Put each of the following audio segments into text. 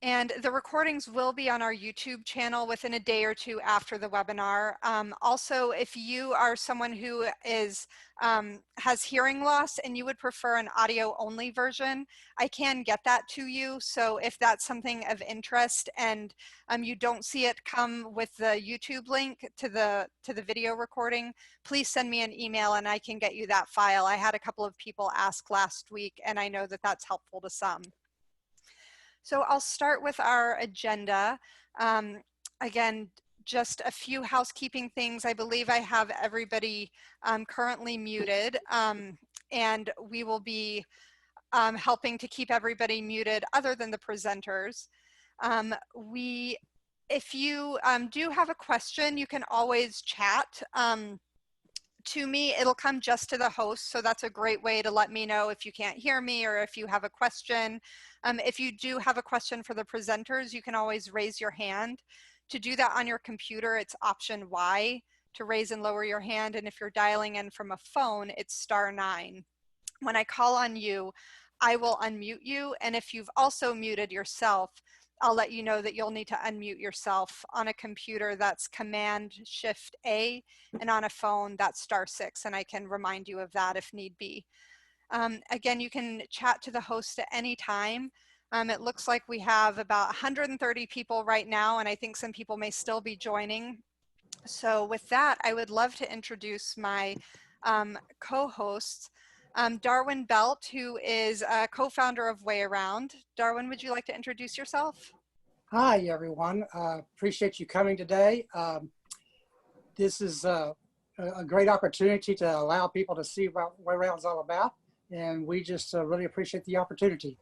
And the recordings will be on our YouTube channel within a day or two after the webinar. Also, if you are someone who has hearing loss and you would prefer an audio only version, I can get that to you. So if that's something of interest and you don't see it come with the YouTube link to the video recording, please send me an email and I can get you that file. I had a couple of people ask last week and I know that that's helpful to some. So I'll start with our agenda. Again, just a few housekeeping things. I believe I have everybody currently muted, and we will be helping to keep everybody muted other than the presenters. If you do have a question, you can always chat to me. It'll come just to the host, so that's a great way to let me know if you can't hear me or if you have a question. If you do have a question for the presenters, you can always raise your hand. To do that on your computer, it's option Y to raise and lower your hand, and if you're dialing in from a phone, it's *9. When I call on you, I will unmute you, and if you've also muted yourself, I'll let you know that you'll need to unmute yourself. On a computer, that's Command-Shift-A, and on a phone, that's *6, and I can remind you of that if need be. Again, you can chat to the host at any time. It looks like we have about 130 people right now, and I think some people may still be joining. So with that, I would love to introduce my co-hosts. Darwin Belt, who is a co-founder of WayAround. Darwin, would you like to introduce yourself? Hi, everyone. Appreciate you coming today. This is a great opportunity to allow people to see what WayAround is all about, and we just really appreciate the opportunity.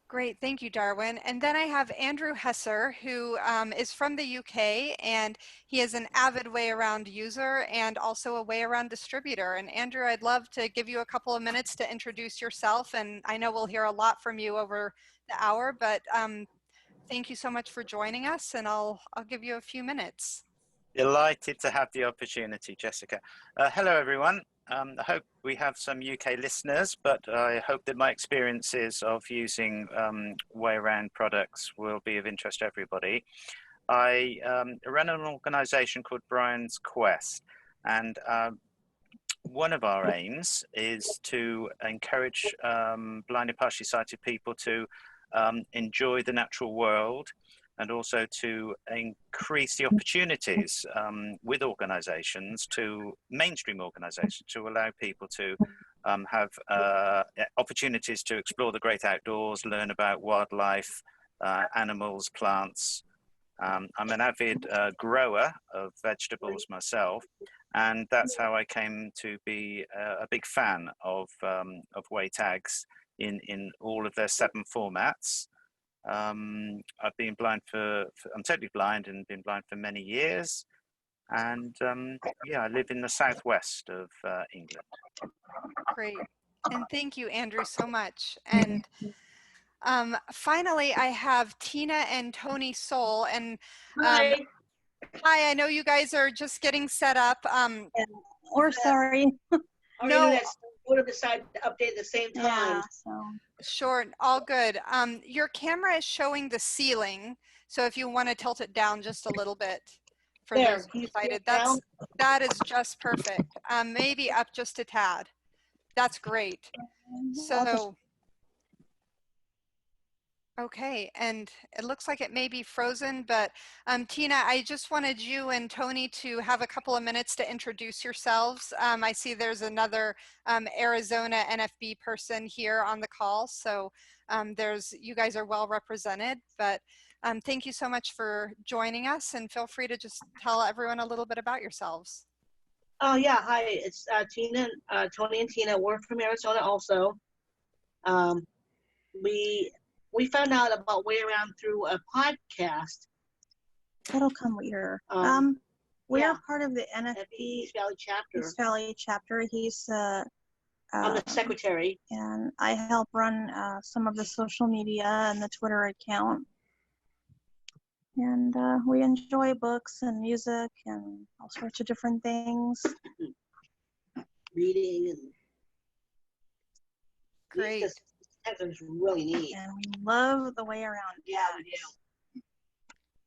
Great, thank you, Darwin. And then I have Andrew Hesser, who is from the UK, and he is an avid WayAround user and also a WayAround distributor. And Andrew, I'd love to give you a couple of minutes to introduce yourself, and I know we'll hear a lot from you over the hour, but thank you so much for joining us, and I'll give you a few minutes. Delighted to have the opportunity, Jessica. Hello, everyone. I hope we have some UK listeners, but I hope that my experiences of using WayAround products will be of interest to everybody. I run an organization called Bryan's Quest, and one of our aims is to encourage blind and partially sighted people to enjoy the natural world, and also to increase the opportunities with organizations, to mainstream organizations, to allow people to have opportunities to explore the great outdoors, learn about wildlife, animals, plants. I'm an avid grower of vegetables myself, and that's how I came to be a big fan of WayTags in all of their 7 formats. I've been blind I'm totally blind and been blind for many years. And yeah, I live in the southwest of England. Great. And thank you, Andrew, so much. And finally, I have Tina and Tony Sohl. And hi. Hi, I know you guys are just getting set up. We're sorry. No. Would have decided to update at the same time. Yeah, so. Sure, all good. Your camera is showing the ceiling, so if you want to tilt it down just a little bit for There, those excited, that is just perfect. Maybe up just a tad. That's great. So, okay, and it looks like it may be frozen, but Tina, I just wanted you and Tony to have a couple of minutes to introduce yourselves. I see there's another Arizona NFB person here on the call, so you guys are well represented, but thank you so much for joining us, and feel free to just tell everyone a little bit about yourselves. Oh yeah, hi, it's Tina, Tony and Tina. We're from Arizona also. We found out about WayAround through a podcast. That'll come later. We are part of the NFB East Valley chapter. East Valley chapter. He's I'm the secretary. And I help run some of the social media and the Twitter account. And we enjoy books and music and all sorts of different things. Reading and great. tags are just really neat. And we love the WayAround. Yeah, we do.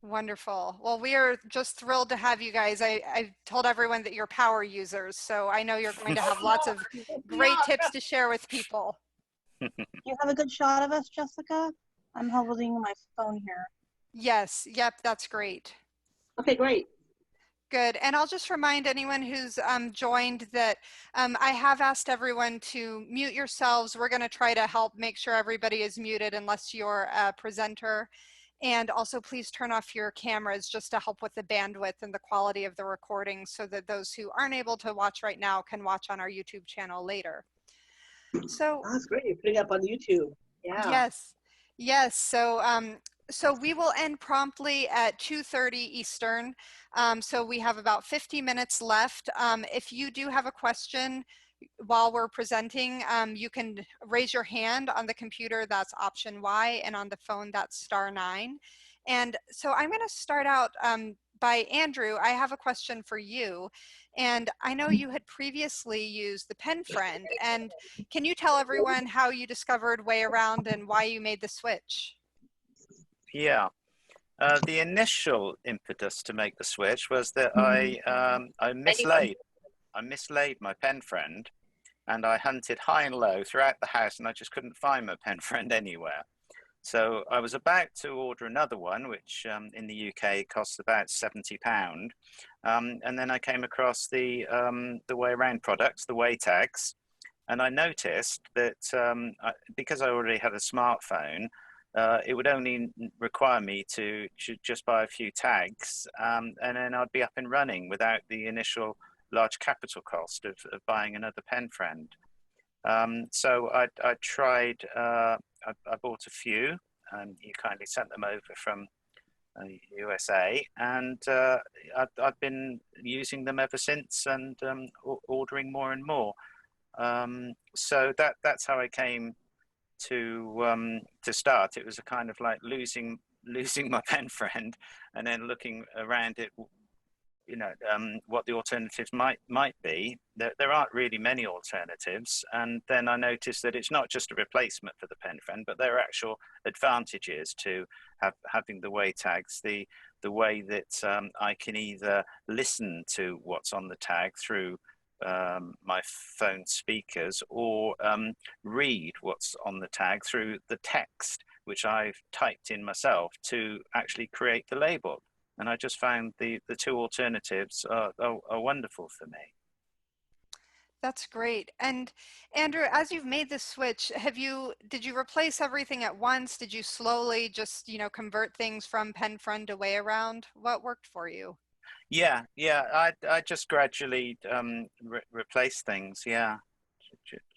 Wonderful. Well, we are just thrilled to have you guys. I told everyone that you're power users, so I know you're going to have lots of great tips to share with people. Do you have a good shot of us, Jessica? I'm holding my phone here. Yes. Yep. That's great. Okay, great. Good. And I'll just remind anyone who's joined that I have asked everyone to mute yourselves. We're going to try to help make sure everybody is muted unless you're a presenter. And also please turn off your cameras just to help with the bandwidth and the quality of the recording so that those who aren't able to watch right now can watch on our YouTube channel later. So Oh, that's great. You're putting it up on YouTube. Yeah. yes. Yes. So we will end promptly at 2:30 Eastern. So we have about 50 minutes left. If you do have a question while we're presenting, you can raise your hand on the computer, that's option Y, and on the phone, that's *9. And so I'm going to start out by Andrew. I have a question for you. And I know you had previously used the Pen Friend. And can you tell everyone how you discovered WayAround and why you made the switch? Yeah. The initial impetus to make the switch was that I mislaid my pen friend, and I hunted high and low throughout the house, and I just couldn't find my pen friend anywhere. So I was about to order another one, which in the UK costs about £70. And then I came across the WayAround products, the WayTags, and I noticed that because I already had a smartphone, it would only require me to just buy a few tags, and then I'd be up and running without the initial large capital cost of buying another pen friend. So I tried, I bought a few, and you kindly sent them over from USA, and I've been using them ever since, and ordering more and more. So that's how I came to start. It was a kind of like losing my pen friend, and then looking around it, you know, what the alternatives might be. There aren't really many alternatives, and then I noticed that it's not just a replacement for the pen friend, but there are actual advantages to having the WayTags. The way that I can either listen to what's on the tag through my phone speakers, or read what's on the tag through the text, which I've typed in myself to actually create the label. And I just found the two alternatives are wonderful for me. That's great. And Andrew, as you've made this switch, did you replace everything at once? Did you slowly just, you know, convert things from pen friend to WayAround? What worked for you? Yeah. I just gradually replace things. Yeah,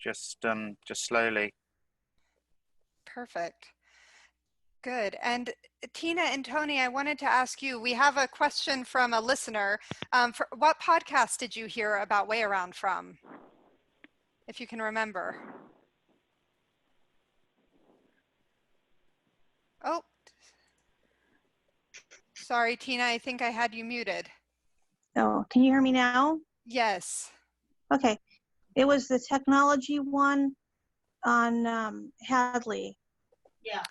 just slowly. Perfect. Good. And Tina and Tony, I wanted to ask you, we have a question from a listener. For what podcast did you hear about WayAround from? If you can remember. Oh, sorry, Tina, I think I had you muted. Oh, can you hear me now? Yes. Okay. It was the technology one on Hadley. Yeah.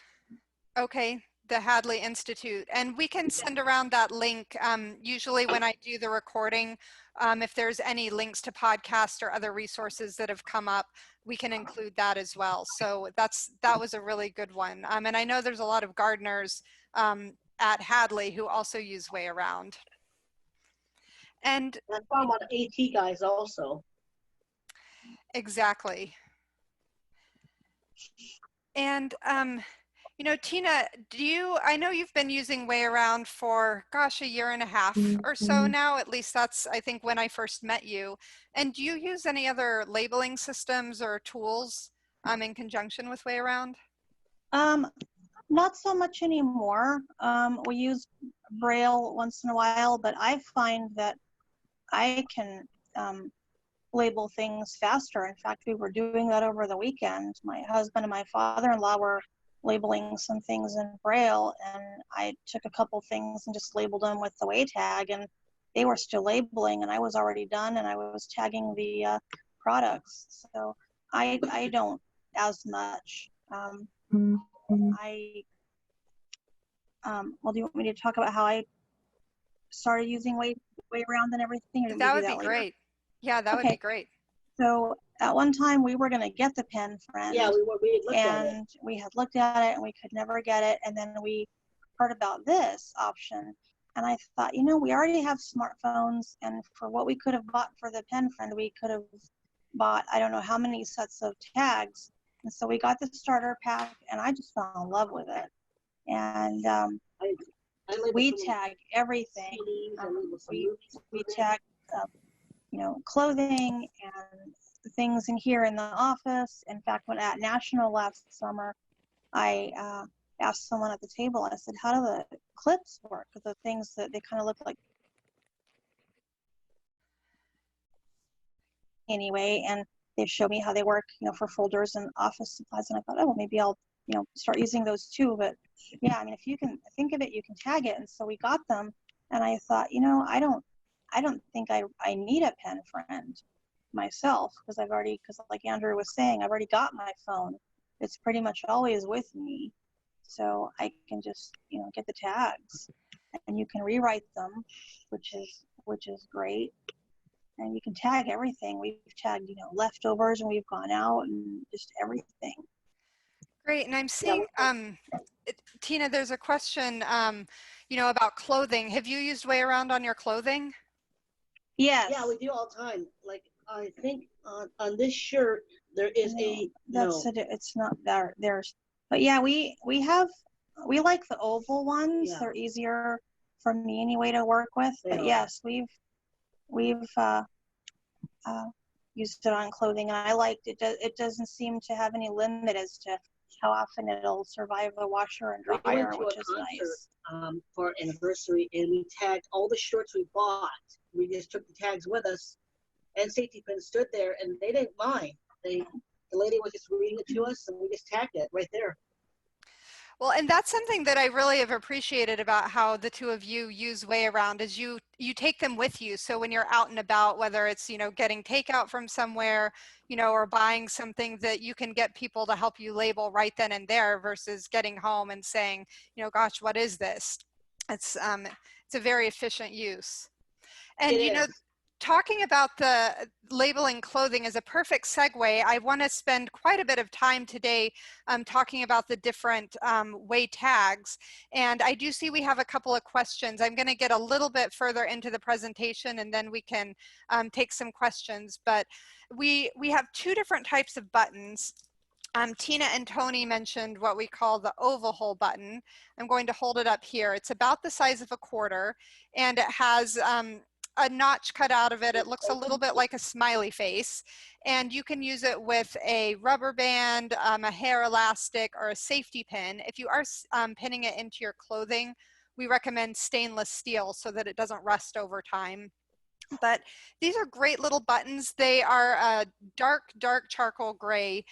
Okay, the Hadley Institute. And we can send around that link. Usually when I do the recording, if there's any links to podcasts or other resources that have come up, we can include that as well. So that was a really good one. And I know there's a lot of gardeners at Hadley who also use WayAround. And that's why I'm on AT guys also. Exactly. And you know, Tina, I know you've been using WayAround for, gosh, 1.5 years or so now. At least that's, I think, when I first met you. And do you use any other labeling systems or tools in conjunction with WayAround? Not so much anymore. We use Braille once in a while, but I find that I can label things faster. In fact, we were doing that over the weekend. My husband and my father-in-law were labeling some things in Braille, and I took a couple things and just labeled them with the WayTag, and they were still labeling, and I was already done, and I was tagging the products. So I don't as much. Well, do you want me to talk about how I started using WayAround and everything, or do we That do would that be later? great. Yeah, that would be great. So at one time we were going to get the pen friend. Yeah, we had looked at it. And we had looked at it and we could never get it. And then we heard about this option. And I thought, you know, we already have smartphones, and for what we could have bought for the pen friend, we could have bought, I don't know how many sets of tags. And so we got the starter pack, and I just fell in love with it. And we tag everything. We tag, you know, clothing and things in here in the office. In fact, when at National last summer, I asked someone at the table, I said, how do the clips work? The things that they kind of look like anyway, and they showed me how they work, you know, for folders and office supplies. And I thought, oh, well, maybe I'll, you know, start using those too. But yeah, I mean, if you can think of it, you can tag it. And so we got them, and I thought, you know, I don't think I need a pen friend myself, because like Andrew was saying, I've already got my phone. It's pretty much always with me. So I can just, you know, get the tags, and you can rewrite them, which is great. And you can tag everything. We've tagged, you know, leftovers, and we've gone out, and just everything. Great. And I'm seeing, Tina, there's a question, you know, about clothing. Have you used WayAround on your clothing? Yes. Yeah, we do all the time. Like, I think on this shirt, there is it's not there. But yeah, we like the oval ones. Yeah. They're easier for me anyway to work with. But yes, we've used it on clothing, and I liked it. It doesn't seem to have any limit as to how often it'll survive the washer and dryer, which is nice. For our anniversary, and we tagged all the shorts we bought. We just took the tags with us, and safety pins stood there, and they didn't mind. The lady was just reading it to us, and we just tagged it right there. Well, and that's something that I really have appreciated about how the two of you use WayAround, is you take them with you. So when you're out and about, whether it's, you know, getting takeout from somewhere, you know, or buying something, that you can get people to help you label right then and there, versus getting home and saying, you know, gosh, what is this? It's a very efficient use. And you know, talking about the labeling clothing is a perfect segue. I want to spend quite a bit of time today talking about the different WayTags. And I do see we have a couple of questions. I'm going to get a little bit further into the presentation, and then we can take some questions. But we have two different types of buttons. Tina and Tony mentioned what we call the oval hole button. I'm going to hold it up here. It's about the size of a quarter, and it has a notch cut out of it. It looks a little bit like a smiley face, and you can use it with a rubber band, a hair elastic, or a safety pin. If you are pinning it into your clothing, we recommend stainless steel so that it doesn't rust over time. But these are great little buttons. They are dark charcoal gray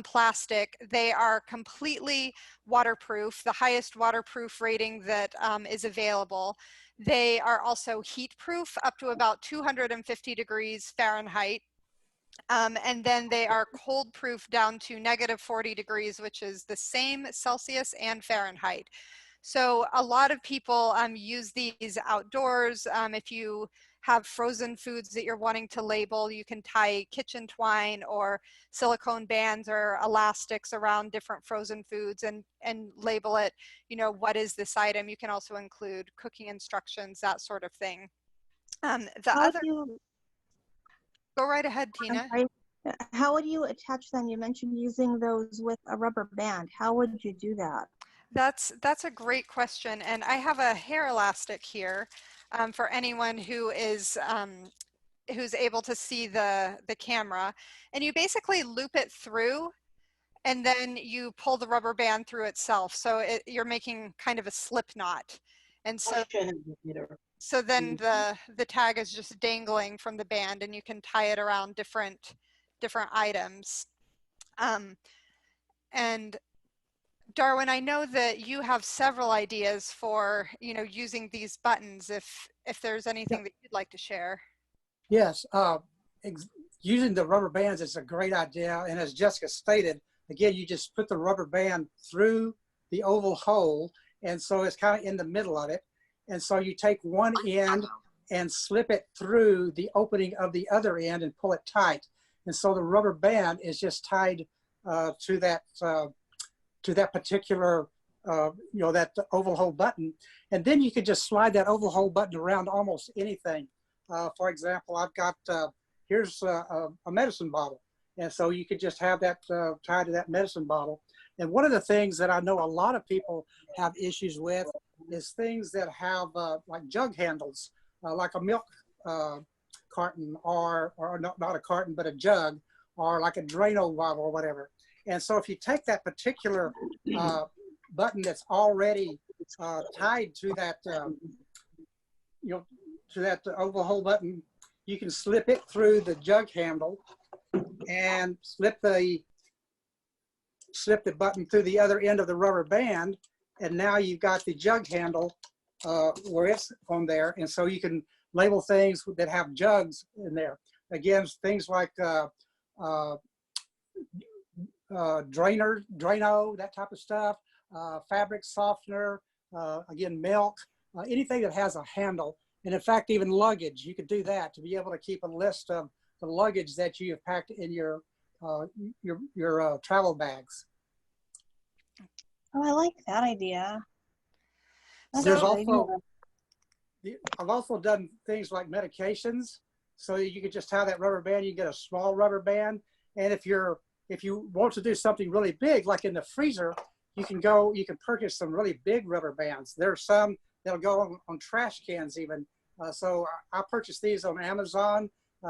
plastic. They are completely waterproof, the highest waterproof rating that is available. They are also heat proof up to about 250 degrees Fahrenheit. And then they are cold proof down to -40 degrees, which is the same Celsius and Fahrenheit. So a lot of people use these outdoors. If you have frozen foods that you're wanting to label, you can tie kitchen twine or silicone bands or elastics around different frozen foods and label it, you know, what is this item? You can also include cooking instructions, that sort of thing. Go right ahead, Tina. How would you attach them? You mentioned using those with a rubber band. How would you do that? That's a great question, and I have a hair elastic here for anyone who is who's able to see the camera. And you basically loop it through, and then you pull the rubber band through itself. So you're making kind of a slip knot, and so then the tag is just dangling from the band, and you can tie it around different items. And Darwin, I know that you have several ideas for, you know, using these buttons. If there's anything that you'd like to share. Yes, using the rubber bands is a great idea, and as Jessica stated, again, you just put the rubber band through the oval hole. And so it's kind of in the middle of it. And so you take one end and slip it through the opening of the other end and pull it tight. And so the rubber band is just tied to that particular, that oval hole button. And then you could just slide that oval hole button around almost anything. For example, I've got, here's a medicine bottle. And so you could just have that tied to that medicine bottle. And one of the things that I know a lot of people have issues with is things that have like jug handles, like a milk carton or not a carton, but a jug, or like a Drano bottle or whatever. And so if you take that particular button that's already tied to that, to that oval hole button, you can slip it through the jug handle and slip the button through the other end of the rubber band, and now you've got the jug handle where it's on there, and so you can label things that have jugs in there. Again, things like Drano, that type of stuff, fabric softener, again, milk, anything that has a handle. And in fact, even luggage, you could do that to be able to keep a list of the luggage that you have packed in your travel bags. Oh, I like that idea. There's also, I've also done things like medications, so you could just tie that rubber band. You get a small rubber band, and if you want to do something really big, like in the freezer, you can purchase some really big rubber bands. There's some that'll go on trash cans even. So I purchased these on Amazon.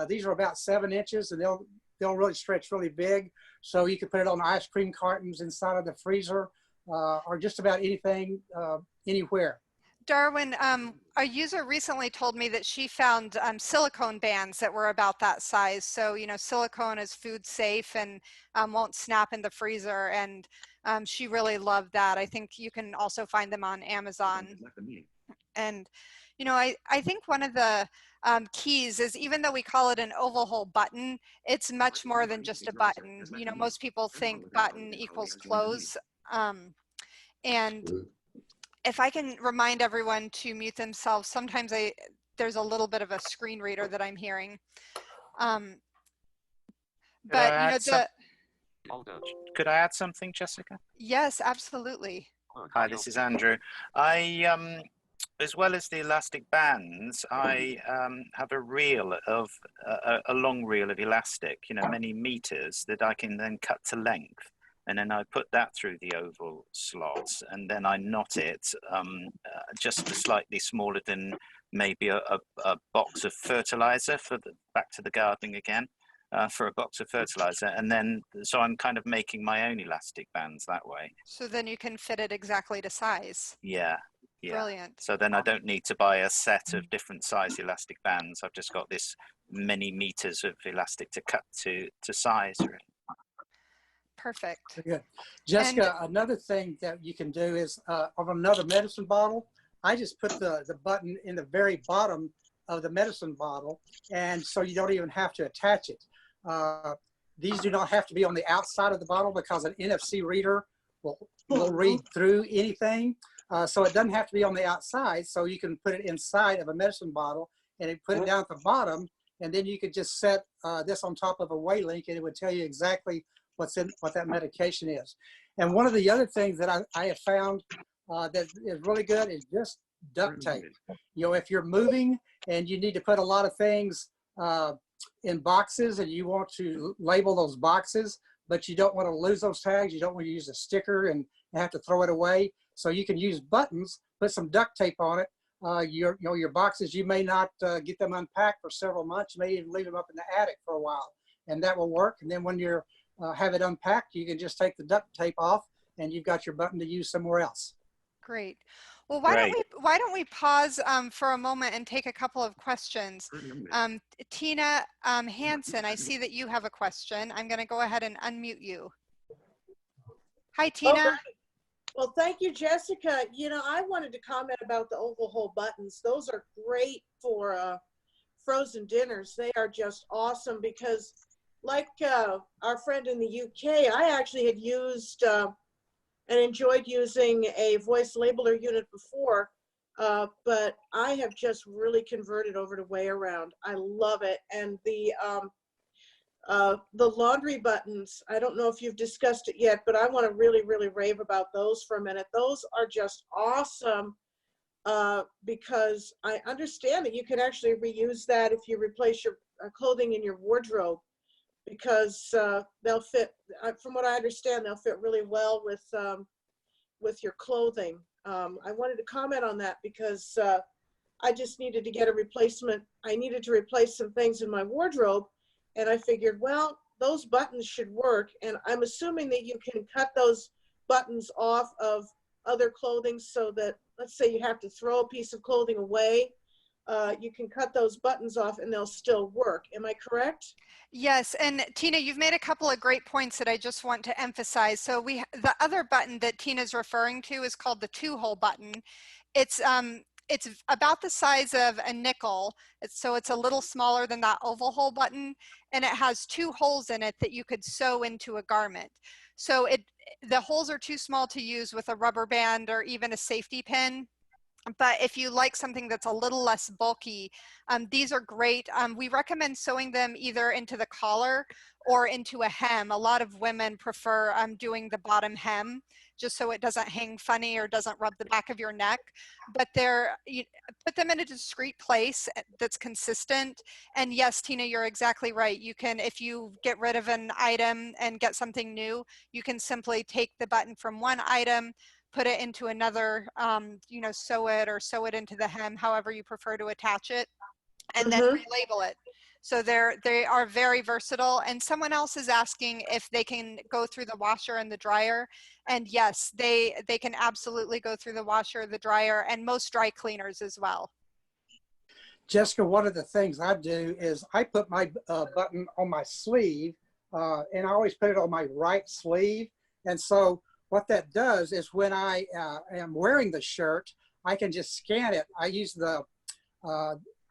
These are about 7 inches, and they'll really stretch really big. So you can put it on ice cream cartons inside of the freezer, or just about anything, anywhere. Darwin, a user recently told me that she found silicone bands that were about that size. So, silicone is food safe and won't snap in the freezer. And she really loved that. I think you can also find them on Amazon. And, I think one of the keys is, even though we call it an oval hole button, it's much more than just a button. Most people think button equals close. And if I can remind everyone to mute themselves, sometimes there's a little bit of a screen reader that I'm hearing. Could I add something, Jessica? Yes, absolutely. Hi, this is Andrew. As well as the elastic bands, I have a long reel of elastic, many meters, that I can then cut to length. And then I put that through the oval slots, and then I knot it just slightly smaller than maybe a box of fertilizer back to the gardening again, for a box of fertilizer. And then, so I'm kind of making my own elastic bands that way. So then you can fit it exactly to size. Yeah. Brilliant. So then I don't need to buy a set of different size elastic bands. I've just got this many meters of elastic to cut to size, really. Perfect. Good. Jessica, another thing that you can do is on another medicine bottle, I just put the button in the very bottom of the medicine bottle, and so you don't even have to attach it. These do not have to be on the outside of the bottle, because an NFC reader will read through anything. So it doesn't have to be on the outside, so you can put it inside of a medicine bottle and put it down at the bottom, and then you could just set this on top of a way link, and it would tell you exactly what that medication is. And one of the other things that I have found that is really good is just duct tape. If you're moving and you need to put a lot of things in boxes, and you want to label those boxes, but you don't want to lose those tags, you don't want to use a sticker and have to throw it away. So you can use buttons, put some duct tape on it. Your boxes, you may not get them unpacked for several months. You may even leave them up in the attic for a while, and that will work. And then when you're have it unpacked, you can just take the duct tape off, and you've got your button to use somewhere else. Great. Well, why don't we pause for a moment and take a couple of questions. Tina Hansen, I see that you have a question. I'm going to go ahead and unmute you. Hi, Tina. Okay. Well, thank you, Jessica. I wanted to comment about the oval hole buttons. Those are great for frozen dinners. They are just awesome, because like our friend in the UK, I actually had used and enjoyed using a voice labeler unit before, but I have just really converted over to WayAround. I love it. And the laundry buttons, I don't know if you've discussed it yet, but I want to really, really rave about those for a minute. Those are just awesome because I understand that you can actually reuse that if you replace your clothing in your wardrobe, because they'll fit, from what I understand, they'll fit really well with your clothing. I wanted to comment on that because I just needed to get a replacement. I needed to replace some things in my wardrobe, and I figured, well, those buttons should work. And I'm assuming that you can cut those buttons off of other clothing so that, let's say you have to throw a piece of clothing away, you can cut those buttons off and they'll still work. Am I correct? Yes, and Tina, you've made a couple of great points that I just want to emphasize. So the other button that Tina's referring to is called the 2-hole button. It's about the size of a nickel, so it's a little smaller than that oval hole button, and it has 2 holes in it that you could sew into a garment. So the holes are too small to use with a rubber band or even a safety pin. But if you like something that's a little less bulky, these are great. We recommend sewing them either into the collar or into a hem. A lot of women prefer doing the bottom hem just so it doesn't hang funny or doesn't rub the back of your neck. But you put them in a discreet place that's consistent. And yes, Tina, you're exactly right. You can, if you get rid of an item and get something new, you can simply take the button from one item, put it into another, you know, sew it into the hem, however you prefer to attach it, and then relabel it. So they are very versatile. And someone else is asking if they can go through the washer and the dryer. And yes, they can absolutely go through the washer, the dryer, and most dry cleaners as well. Jessica, one of the things I do is I put my button on my sleeve, and I always put it on my right sleeve. And so what that does is when I am wearing the shirt, I can just scan it. I use the,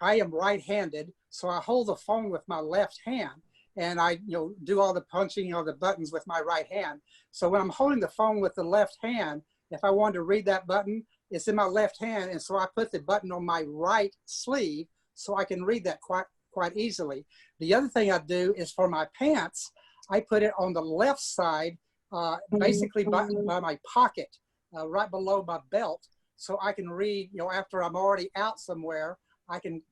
I am right-handed, so I hold the phone with my left hand, and I do all the punching of the buttons with my right hand. So when I'm holding the phone with the left hand, if I wanted to read that button, it's in my left hand, and so I put the button on my right sleeve so I can read that quite easily. The other thing I do is for my pants, I put it on the left side, basically by my pocket, right below my belt, so I can read, after I'm already out somewhere, I can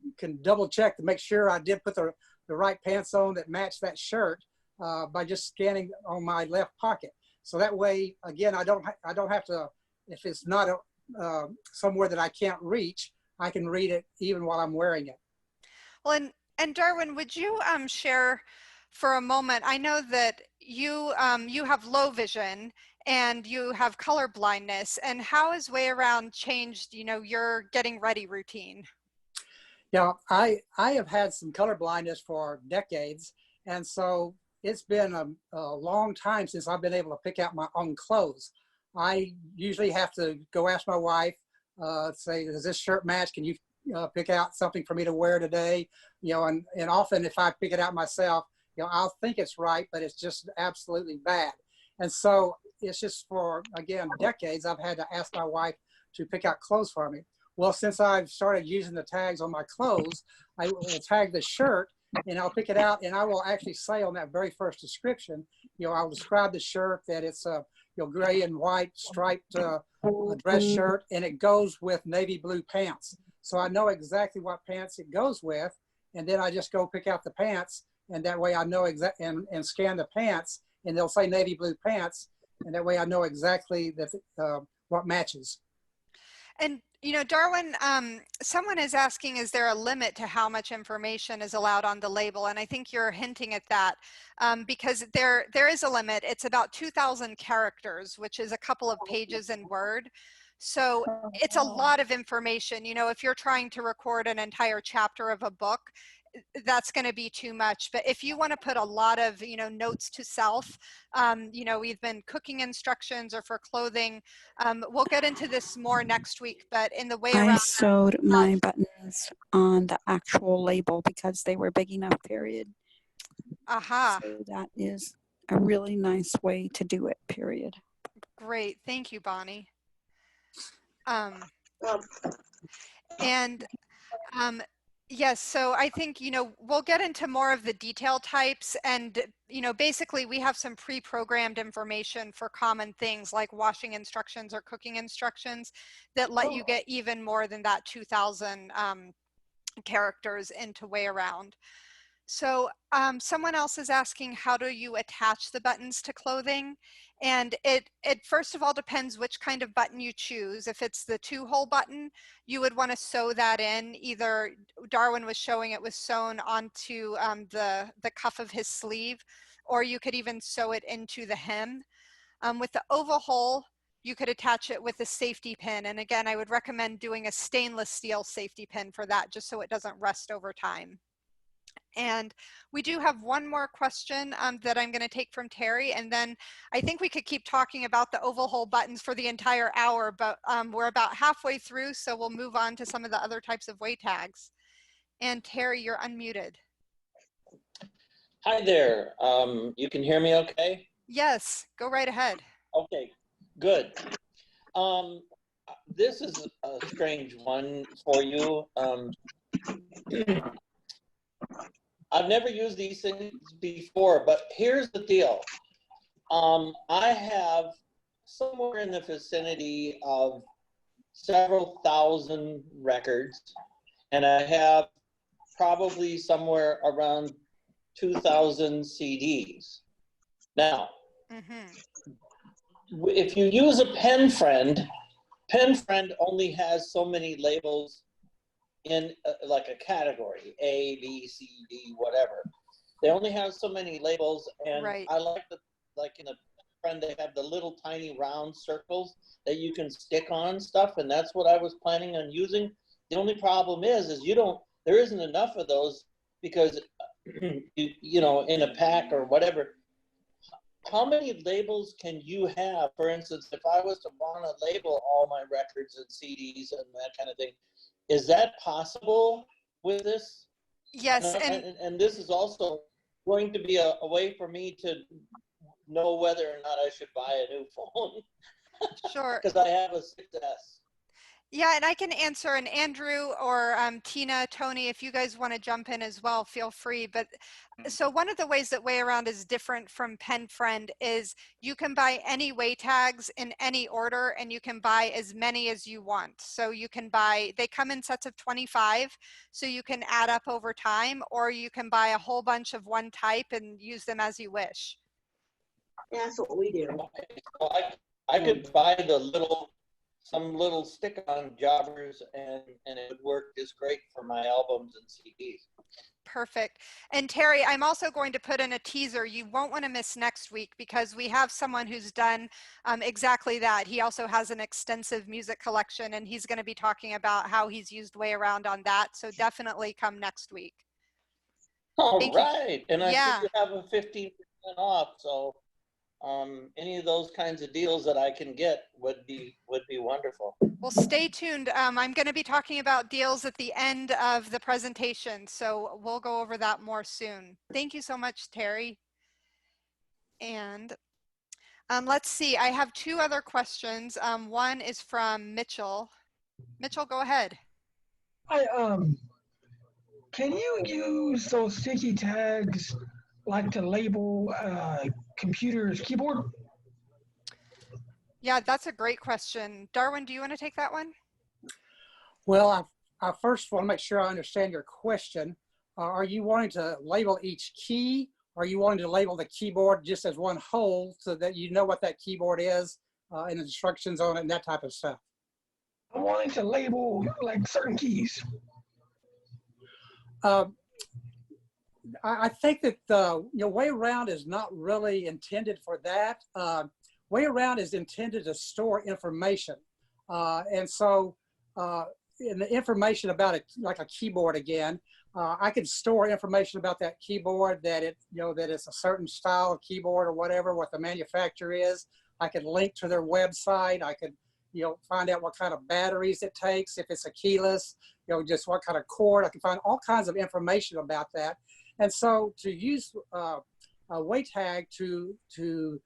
double check to make sure I did put the right pants on that match that shirt by just scanning on my left pocket. So that way, again, I don't have to, if it's not somewhere that I can't reach, I can read it even while I'm wearing it. Well, and Darwin, would you share for a moment? I know that you have low vision and you have color blindness. And how has WayAround changed, your getting ready routine? Yeah, I have had some color blindness for decades, and so it's been a long time since I've been able to pick out my own clothes. I usually have to go ask my wife, say, does this shirt match? Can you pick out something for me to wear today? And often if I pick it out myself, I'll think it's right, but it's just absolutely bad. And so it's just for, again, decades, I've had to ask my wife to pick out clothes for me. Well, since I've started using the tags on my clothes, I will tag the shirt and I'll pick it out, and I will actually say on that very first description, I'll describe the shirt that it's a gray and white striped dress shirt, and it goes with navy blue pants. So I know exactly what pants it goes with, and then I just go pick out the pants, and that way I know and scan the pants, and they'll say navy blue pants, and that way I know exactly that what matches. And Darwin, someone is asking, is there a limit to how much information is allowed on the label? And I think you're hinting at that because there is a limit. It's about 2,000 characters, which is a couple of pages in Word. So it's a lot of information. If you're trying to record an entire chapter of a book, that's going to be too much. But if you want to put a lot of, notes to self, even cooking instructions or for clothing, we'll get into this more next week, but in the WayAround. I sewed my buttons on the actual label because they were big enough, period. Aha. So that is a really nice way to do it, period. Great. Thank you, Bonnie. Um, And yes, so I think, we'll get into more of the detail types and, basically we have some pre-programmed information for common things like washing instructions or cooking instructions that let you get even more than that 2,000 characters into WayAround. So someone else is asking, how do you attach the buttons to clothing? And it first of all depends which kind of button you choose. If it's the 2-hole button, you would want to sew that in. Either Darwin was showing it was sewn onto the cuff of his sleeve, or you could even sew it into the hem. With the oval hole, you could attach it with a safety pin. And again, I would recommend doing a stainless steel safety pin for that, just so it doesn't rust over time. And we do have one more question that I'm going to take from Terry, and then I think we could keep talking about the oval hole buttons for the entire hour, but we're about halfway through, so we'll move on to some of the other types of WayTags. And Terry, you're unmuted. Hi there. You can hear me okay? Yes, go right ahead. Okay, good. This is a strange one for you. I've never used these things before, but here's the deal. I have somewhere in the vicinity of several thousand records, and I have probably somewhere around 2,000 CDs. Now, if you use a pen friend only has so many labels in like a category, A, B, C, D, whatever. They only have so many labels, and Right. I like like in a friend, they have the little tiny round circles that you can stick on stuff, and that's what I was planning on using. The only problem is there isn't enough of those because, you know, in a pack or whatever. How many labels can you have? For instance, if I was to want to label all my records and CDs and that kind of thing, is that possible with this? Yes, And this is also going to be a way for me to know whether or not I should buy a new phone. sure. Because I have a 6S. Yeah, and I can answer, and Andrew or Tina, Tony, if you guys want to jump in as well, feel free. But so one of the ways that WayAround is different from PenFriend is you can buy any WayTags in any order, and you can buy as many as you want. So you can buy, they come in sets of 25, so you can add up over time, or you can buy a whole bunch of one type and use them as you wish. Yeah, that's what we do. Okay. So I could buy some little stick-on jobbers, and it would work just great for my albums and CDs. Perfect. And Terry, I'm also going to put in a teaser. You won't want to miss next week because we have someone who's done exactly that. He also has an extensive music collection, and he's going to be talking about how he's used WayAround on that. So definitely come next week. All right. And I Yeah. see you have a 15% off, so any of those kinds of deals that I can get would be wonderful. Well, stay tuned. I'm going to be talking about deals at the end of the presentation, so we'll go over that more soon. Thank you so much, Terry. And let's see, I have two other questions. One is from Mitchell. Mitchell, go ahead. Hi, can you use those sticky tags like to label computer's keyboard? Yeah, that's a great question. Darwin, do you want to take that one? Well, I first want to make sure I understand your question. Are you wanting to label each key? Or are you wanting to label the keyboard just as one whole so that you know what that keyboard is and instructions on it and that type of stuff? I'm wanting to label like certain keys. I think that WayAround is not really intended for that. WayAround is intended to store information, and so in the information about it, like a keyboard again, I could store information about that keyboard, that it's a certain style of keyboard or whatever, what the manufacturer is. I could link to their website. I could find out what kind of batteries it takes, if it's a keyless, just what kind of cord. I can find all kinds of information about that. And so to use a WayTag to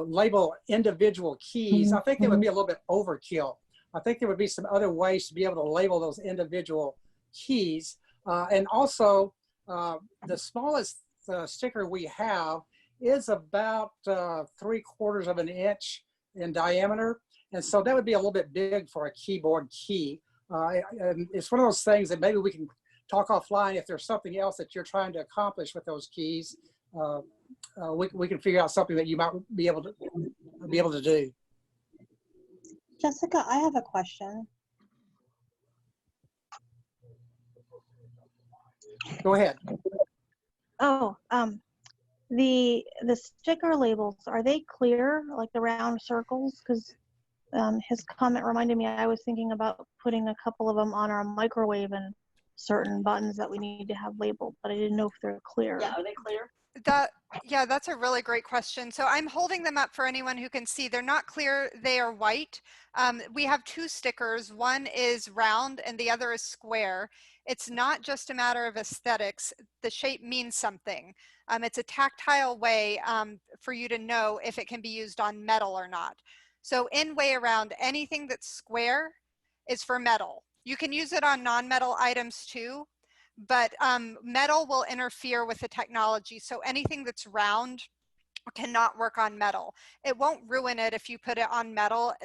label individual keys, I think it would be a little bit overkill. I think there would be some other ways to be able to label those individual keys. And also, the smallest sticker we have is about 3/4 of an inch in diameter. And so that would be a little bit big for a keyboard key. And it's one of those things that maybe we can talk offline if there's something else that you're trying to accomplish with those keys. We can figure out something that you might be able to do. Jessica, I have a question. Go ahead. Oh, the sticker labels, are they clear, like the round circles? Because his comment reminded me, I was thinking about putting a couple of them on our microwave and certain buttons that we need to have labeled, but I didn't know if they're clear. Yeah, are they clear? Yeah, that's a really great question. So I'm holding them up for anyone who can see. They're not clear, they are white. We have two stickers. One is round and the other is square. It's not just a matter of aesthetics. The shape means something. It's a tactile way for you to know if it can be used on metal or not. So in WayAround, anything that's square is for metal. You can use it on non-metal items too, but metal will interfere with the technology. So anything that's round cannot work on metal. It won't ruin it if you put it on metal.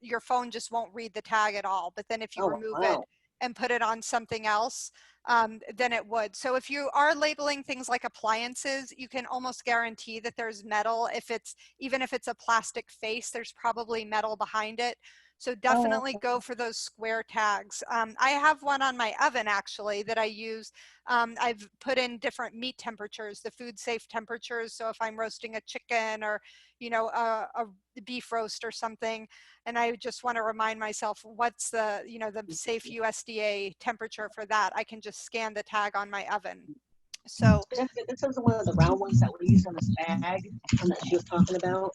Your phone just won't read the tag at all. But then if you remove it and put it on something else, then it would. So if you are labeling things like appliances, you can almost guarantee that there's metal. Even if it's a plastic face, there's probably metal behind it. So definitely go for those square tags. I have one on my oven actually that I use. I've put in different meat temperatures, the food safe temperatures. So if I'm roasting a chicken or, a beef roast or something, and I just want to remind myself what's the safe USDA temperature for that, I can just scan the tag on my oven. So this is one of the round ones that we use in this bag that she was talking about.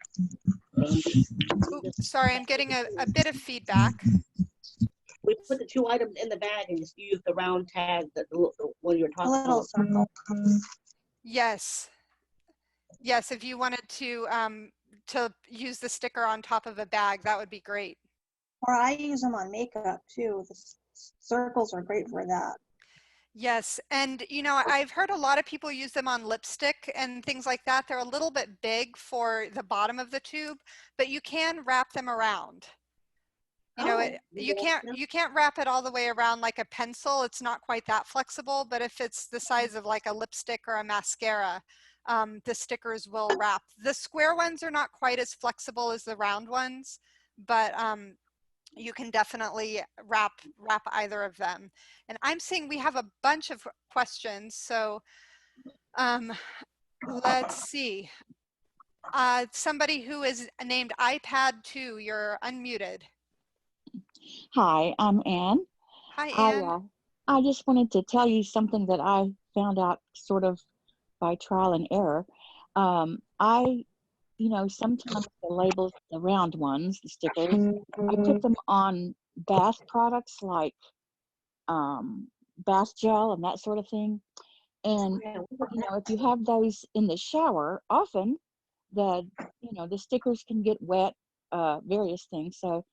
Oops, sorry, I'm getting a bit of feedback. We put the two items in the bag and just use the round tag, the one you're talking about. Circle. Yes. Yes, if you wanted to use the sticker on top of a bag, that would be great. Or I use them on makeup too. The circles are great for that. Yes, and I've heard a lot of people use them on lipstick and things like that. They're a little bit big for the bottom of the tube, but you can wrap them around. You can't wrap it all the way around like a pencil. It's not quite that flexible, but if it's the size of like a lipstick or a mascara, the stickers will wrap. The square ones are not quite as flexible as the round ones, but you can definitely wrap either of them. And I'm seeing we have a bunch of questions. So let's see. Somebody who is named iPad2, you're unmuted. Hi, I'm Ann. Hi, Ann. I just wanted to tell you something that I found out sort of by trial and error. Sometimes the labels, the round ones, the stickers, I put them on bath products like bath gel and that sort of thing. And, if you have those in the shower, often the stickers can get wet, various things. So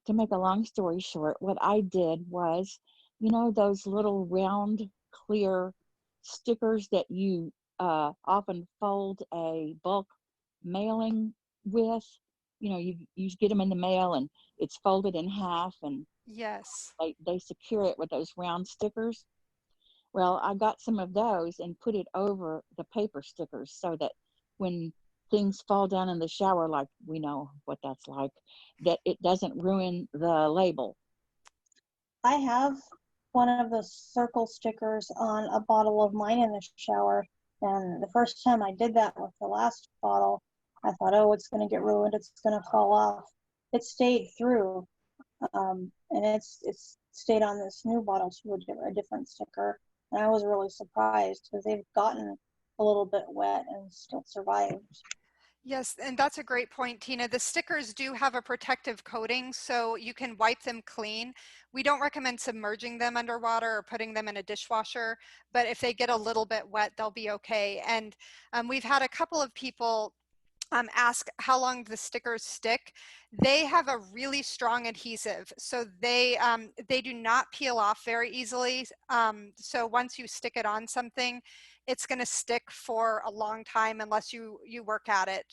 to make a long story short, what I did was, those little round, clear stickers that you often fold a bulk mailing with, you get them in the mail and it's folded in half and yes, they secure it with those round stickers. Well, I got some of those and put it over the paper stickers so that when things fall down in the shower, like we know what that's like, that it doesn't ruin the label. I have one of the circle stickers on a bottle of mine in the shower, and the first time I did that with the last bottle, I thought, oh, it's going to get ruined, it's going to fall off. It stayed through, and it's stayed on this new bottle too, a different sticker, and I was really surprised because they've gotten a little bit wet and still survived. Yes, and that's a great point, Tina. The stickers do have a protective coating, so you can wipe them clean. We don't recommend submerging them underwater or putting them in a dishwasher, but if they get a little bit wet, they'll be okay. And we've had a couple of people ask how long the stickers stick. They have a really strong adhesive, so they do not peel off very easily. So once you stick it on something, it's going to stick for a long time unless you work at it.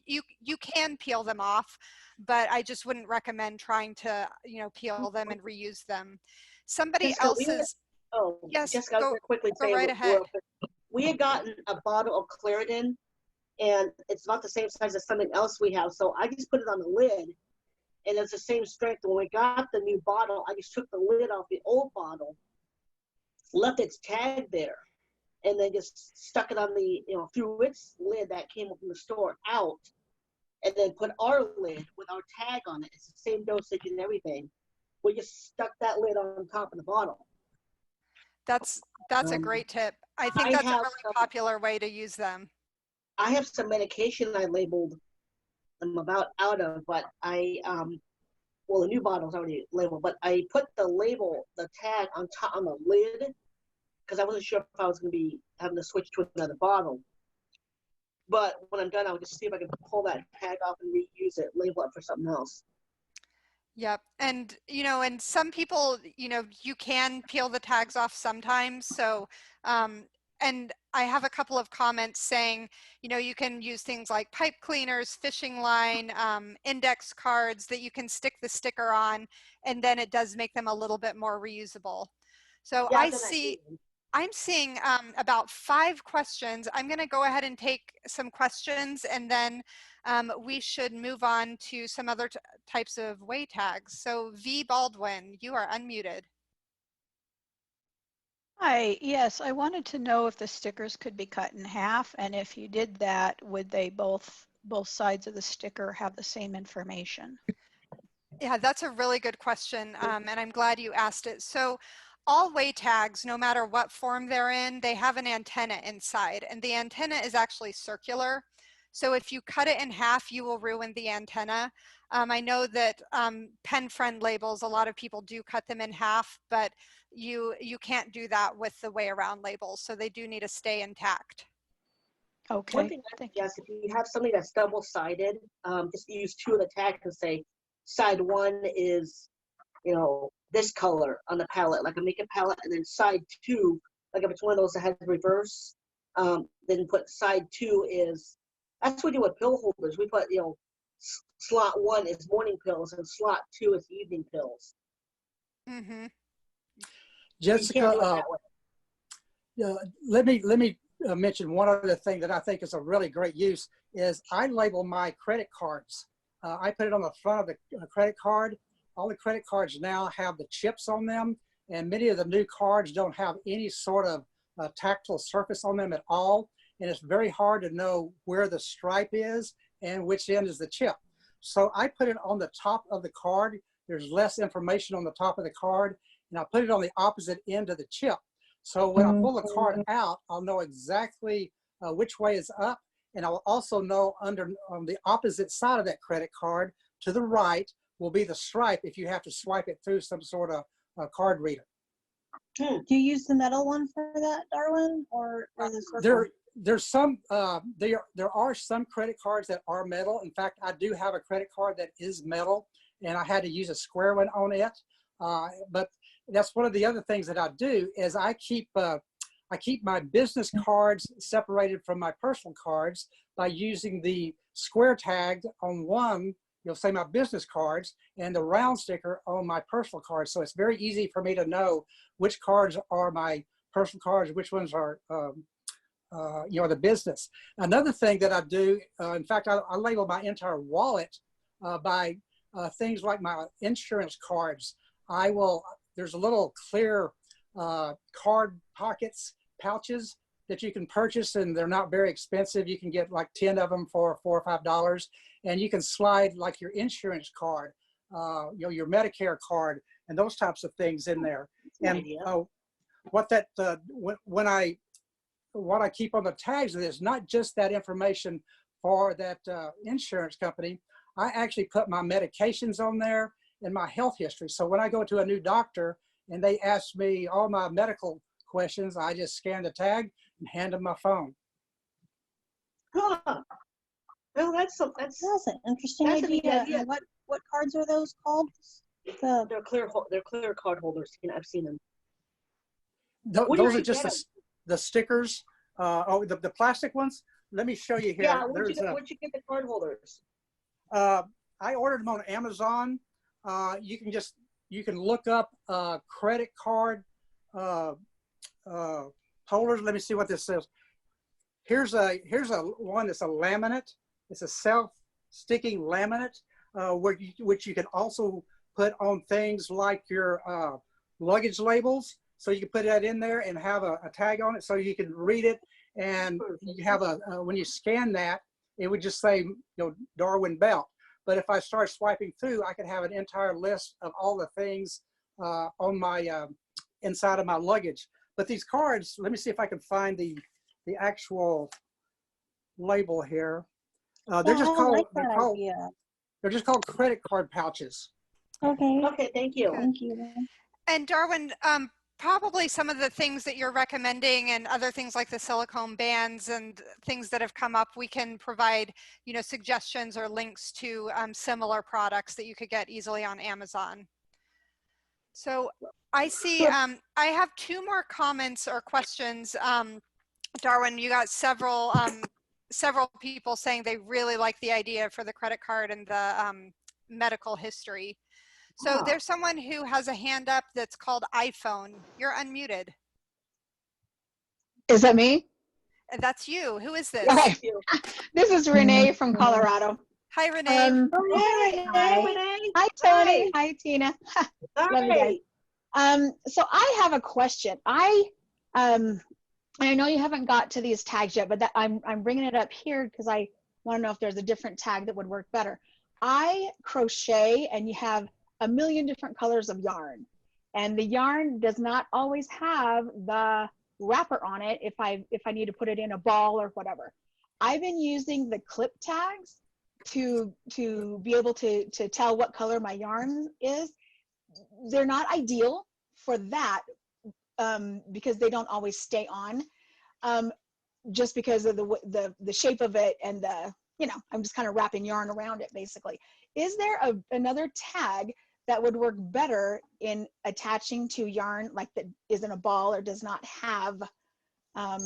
You can peel them off, but I just wouldn't recommend trying to peel them and reuse them. Somebody Jessica, else's. Yes, Jessica, I was go gonna quickly go say right ahead. we had gotten a bottle of Claritin, and it's not the same size as something else we have. So I just put it on the lid, and it's the same strength. When we got the new bottle, I just took the lid off the old bottle, left its tag there, and then just stuck it on the, through its lid that came from the store out, and then put our lid with our tag on it. It's the same dosage and everything. We just stuck that lid on top of the bottle. That's a great tip. I think I that's a have really popular way to use them. I have some medication I labeled them about out of, but well, the new bottle's already labeled, but I put the tag on top on the lid because I wasn't sure if I was going to be having to switch to another bottle. But when I'm done, I'll just see if I can pull that tag off and reuse it, label it for something else. Yep. And, and some people, you can peel the tags off sometimes. So, and I have a couple of comments saying, you can use things like pipe cleaners, fishing line, index cards that you can stick the sticker on, and then it does make them a little bit more reusable. So Yeah, I'm seeing about 5 questions. I'm going to go ahead and take some questions, and then we should move on to some other types of WayTags. So V. Baldwin, you are unmuted. Hi, yes, I wanted to know if the stickers could be cut in half, and if you did that, would they both sides of the sticker have the same information? Yeah, that's a really good question, and I'm glad you asked it. So all WayTags, no matter what form they're in, they have an antenna inside, and the antenna is actually circular. So if you cut it in half, you will ruin the antenna. I know that pen friend labels, a lot of people do cut them in half, but you can't do that with the WayAround labels, so they do need to stay intact. Okay. One thing I suggest, if you have something that's double-sided, just use 2 of the tags and say, side 1 is, this color on the palette, like a makeup palette, and then side 2, like if it's one of those that has reverse, then put side 2 is, that's what we do with pill holders. We put, slot 1 is morning pills and slot 2 is evening pills. Mm-hmm. Jessica, let me mention one other thing that I think is a really great use is I label my credit cards. I put it on the front of the credit card. All the credit cards now have the chips on them, and many of the new cards don't have any sort of tactile surface on them at all. And it's very hard to know where the stripe is and which end is the chip. So I put it on the top of the card. There's less information on the top of the card, and I put it on the opposite end of the chip. So when I pull the card out, I'll know exactly which way is up, and I'll also know on the opposite side of that credit card to the right will be the stripe if you have to swipe it through some sort of card reader. Do you use the metal one for that, Darwin, or the circle? There's some there are some credit cards that are metal. In fact, I do have a credit card that is metal, and I had to use a square one on it. But that's one of the other things that I do is I keep my business cards separated from my personal cards by using the square tag on one, say my business cards, and the round sticker on my personal cards. So it's very easy for me to know which cards are my personal cards, which ones are the business. Another thing that I do, in fact, I label my entire wallet by things like my insurance cards. There's a little clear card pockets, pouches that you can purchase, and they're not very expensive. You can get like 10 of them for $4 or $5, and you can slide like your insurance card, your Medicare card, and those types of things in there. And what I keep on the tags is not just that information for that insurance company, I actually put my medications on there and my health history. So when I go to a new doctor and they ask me all my medical questions, I just scan the tag and hand them my phone. Huh. Well, that's That's an interesting That's a neat idea. idea. And what cards are those called? The they're clear card holders. You know, I've seen them. Where do Those you are just get the stickers. The plastic ones. Let me show you here. Yeah, where'd you get the card holders? I ordered them on Amazon. You can look up credit card holders. Let me see what this says. Here's a one that's a laminate. It's a self-sticking laminate, which you can also put on things like your luggage labels. So you can put that in there and have a tag on it, so you can read it. And you have when you scan that, it would just say, Darwin belt. But if I start swiping through, I could have an entire list of all the things on my inside of my luggage. But these cards, let me see if I can find the actual label here. They're just called they're just called credit card pouches. Okay. Okay, thank you. Thank you. And Darwin, probably some of the things that you're recommending and other things like the silicone bands and things that have come up, we can provide, suggestions or links to similar products that you could get easily on Amazon. So I see, I have 2 more comments or questions. Darwin, you got several people saying they really like the idea for the credit card and the medical history. So there's someone who has a hand up that's called iPhone. You're unmuted. Is that me? That's you. Who is this? Okay. This is Renee from Colorado. Hi, Renee. Hi, Renee. Hi, Tony. Hi, Tina. Love you guys. So I have a question. I know you haven't got to these tags yet, but I'm bringing it up here because I want to know if there's a different tag that would work better. I crochet, and you have a million different colors of yarn, and the yarn does not always have the wrapper on it if I need to put it in a ball or whatever. I've been using the clip tags to be able to tell what color my yarn is. They're not ideal for that because they don't always stay on, just because of the shape of it, and I'm just kind of wrapping yarn around it basically. Is there another tag that would work better in attaching to yarn, like that isn't a ball or does not have a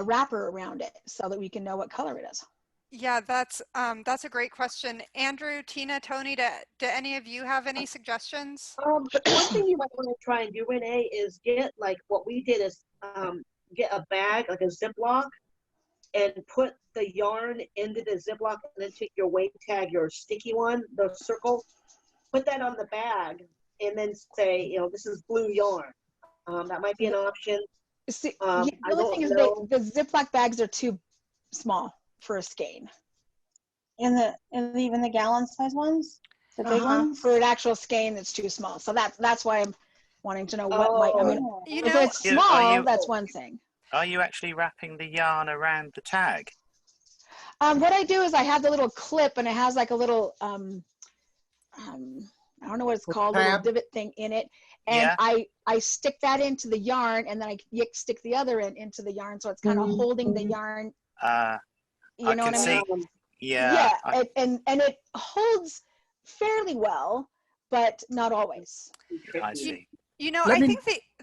wrapper around it, so that we can know what color it is? Yeah, that's a great question. Andrew, Tina, Tony, do any of you have any suggestions? One thing you might want to try and do, Renee, is get, like, what we did is get a bag, like a Ziploc, and put the yarn into the Ziploc, and then take your WayTag, your sticky one, the circle, put that on the bag, and then say, this is blue yarn. That might be an option. See, the only thing is the Ziploc bags are too small for a skein. And even the gallon size ones, the big ones? For an actual skein, it's too small. So that's why I'm wanting to know what if it's small, that's one thing. Are you actually wrapping the yarn around the tag? What I do is I have the little clip, and it has like a little I don't know what it's called, a little divot thing in it, and I stick that into the yarn, and then I stick the other end into the yarn, so it's kind of holding the yarn. You know what I mean? Yeah. And it holds fairly well, but not always. I see. I think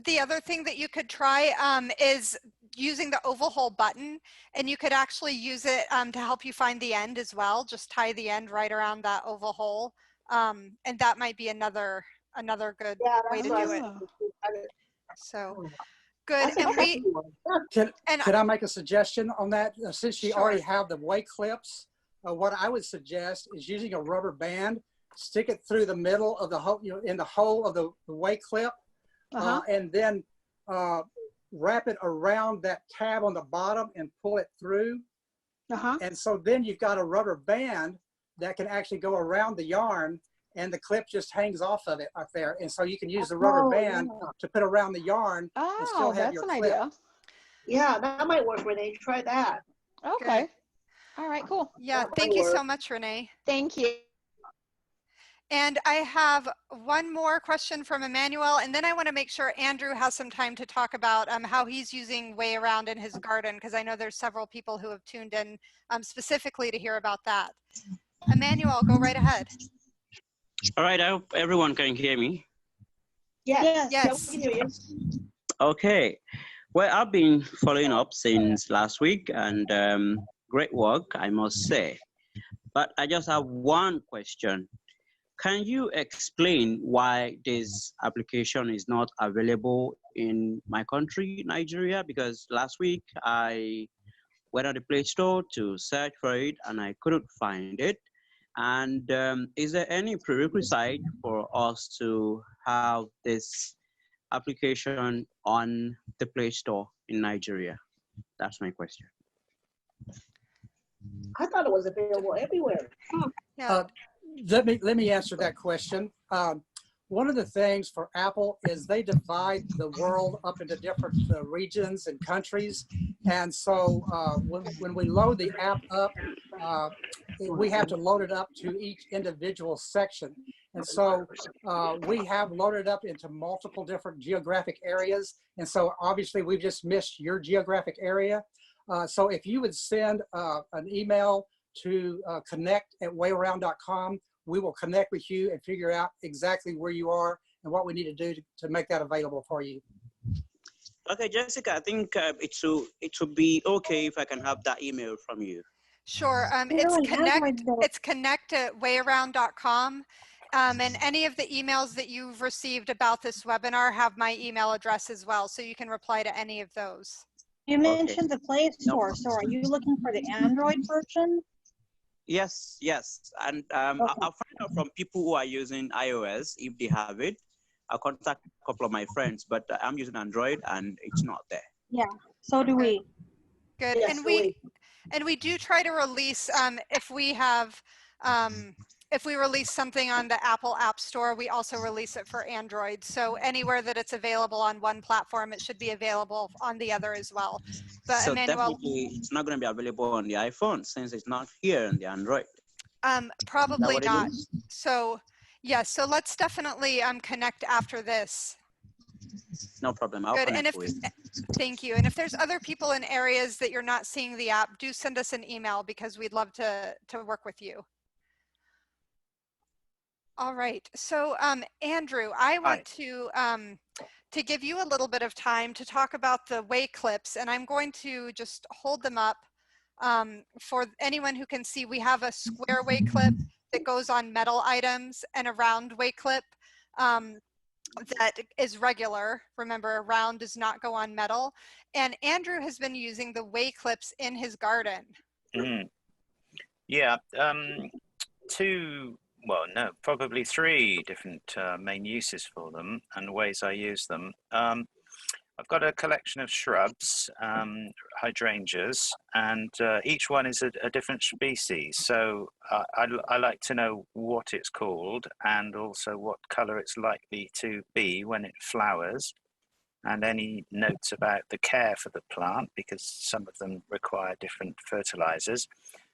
the other thing that you could try is using the oval hole button, and you could actually use it to help you find the end as well. Just tie the end right around that oval hole, and that might be another good way to do it. So good. And can I make a suggestion on that? Since you already have the way clips, what I would suggest is using a rubber band, stick it through the middle of the hole, in the hole of the way clip, and then wrap it around that tab on the bottom and pull it through. And so then you've got a rubber band that can actually go around the yarn, and the clip just hangs off of it up there. And so you can use the rubber band to put around the yarn and still have your clip. Idea. Yeah, that might work, Renee. Try that. Okay. All right, cool. Yeah, thank you so much, Renee. Thank you. And I have one more question from Emmanuel, and then I want to make sure Andrew has some time to talk about how he's using WayAround in his garden, because I know there's several people who have tuned in specifically to hear about that. Emmanuel, go right ahead. All right, I hope everyone can hear me. Yes. Yes. We can hear you. Okay, well, I've been following up since last week, and great work, I must say. But I just have one question. Can you explain why this application is not available in my country, Nigeria? Because last week I went on the Play Store to search for it and I couldn't find it. And is there any prerequisite for us to have this application on the Play Store in Nigeria? That's my question. I thought it was available everywhere. Yeah. Let me answer that question. One of the things for Apple is they divide the world up into different regions and countries. And so when we load the app up, we have to load it up to each individual section. And so we have loaded up into multiple different geographic areas. And so obviously we've just missed your geographic area. So if you would send an email to connect@wayaround.com, we will connect with you and figure out exactly where you are and what we need to do to make that available for you. Okay, Jessica, I think it should be okay if I can have that email from you. Sure. It's connect@wayaround.com. And any of the emails that you've received about this webinar have my email address as well, so you can reply to any of those. You mentioned the Play Store, so are you looking for the Android version? Yes, and I'll find out from people who are using iOS if they have it. I'll contact a couple of my friends, but I'm using Android and it's not there. Yeah, so do we. Good, Yes, and we do try to release if we release something on the Apple App Store, we also release it for Android. So anywhere that it's available on one platform, it should be available on the other as well. But So Emmanuel, definitely it's not going to be available on the iPhone since it's not here on the Android. Probably not. So yes, so let's definitely connect after this. No problem. I'll Good. connect with. Thank you. And if there's other people in areas that you're not seeing the app, do send us an email because we'd love to work with you. All right. So Andrew, I want to give you a little bit of time to talk about the Way clips, and I'm going to just hold them up for anyone who can see. We have a square Way clip that goes on metal items and a round Way clip that is regular. Remember, a round does not go on metal. And Andrew has been using the Way clips in his garden. Yeah, probably three different main uses for them and ways I use them. I've got a collection of shrubs, hydrangeas, and each one is a different species. So I like to know what it's called and also what color it's likely to be when it flowers, and any notes about the care for the plant, because some of them require different fertilizers.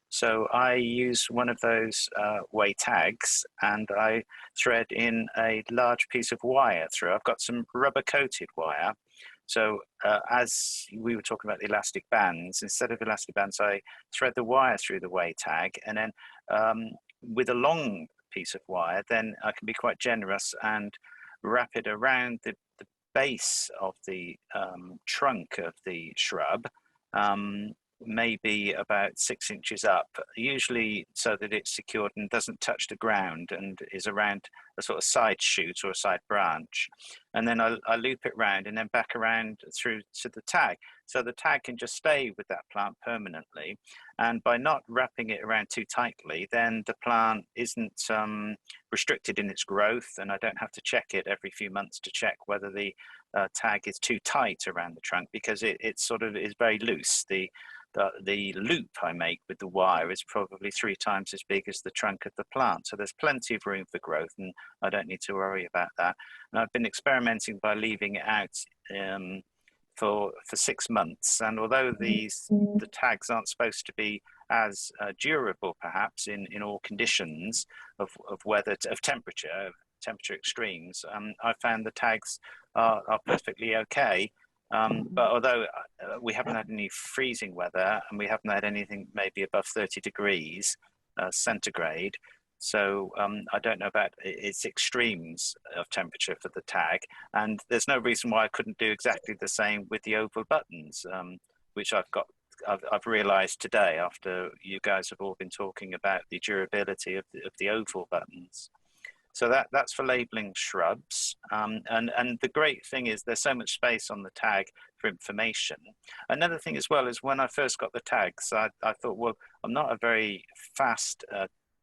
So I use one of those WayTags and I thread in a large piece of wire through. I've got some rubber coated wire. So as we were talking about the elastic bands, instead of elastic bands, I thread the wire through the WayTag, and then with a long piece of wire, then I can be quite generous and wrap it around the base of the trunk of the shrub, maybe about 6 inches up, usually so that it's secured and doesn't touch the ground and is around a sort of side shoot or a side branch. And then I loop it round and then back around through to the tag. So the tag can just stay with that plant permanently. And by not wrapping it around too tightly, then the plant isn't restricted in its growth, and I don't have to check it every few months to check whether the tag is too tight around the trunk, because it sort of is very loose. The loop I make with the wire is probably 3 times as big as the trunk of the plant. So there's plenty of room for growth and I don't need to worry about that. And I've been experimenting by leaving it out for 6 months. And although the tags aren't supposed to be as durable, perhaps, in all conditions of weather, of temperature extremes. I found the tags are perfectly okay. But although we haven't had any freezing weather, and we haven't had anything maybe above 30 degrees centigrade, so I don't know about its extremes of temperature for the tag, and there's no reason why I couldn't do exactly the same with the oval buttons, which I've realized today after you guys have all been talking about the durability of the oval buttons. So that's for labeling shrubs. And the great thing is there's so much space on the tag for information. Another thing as well is when I first got the tags, I thought, well, I'm not a very fast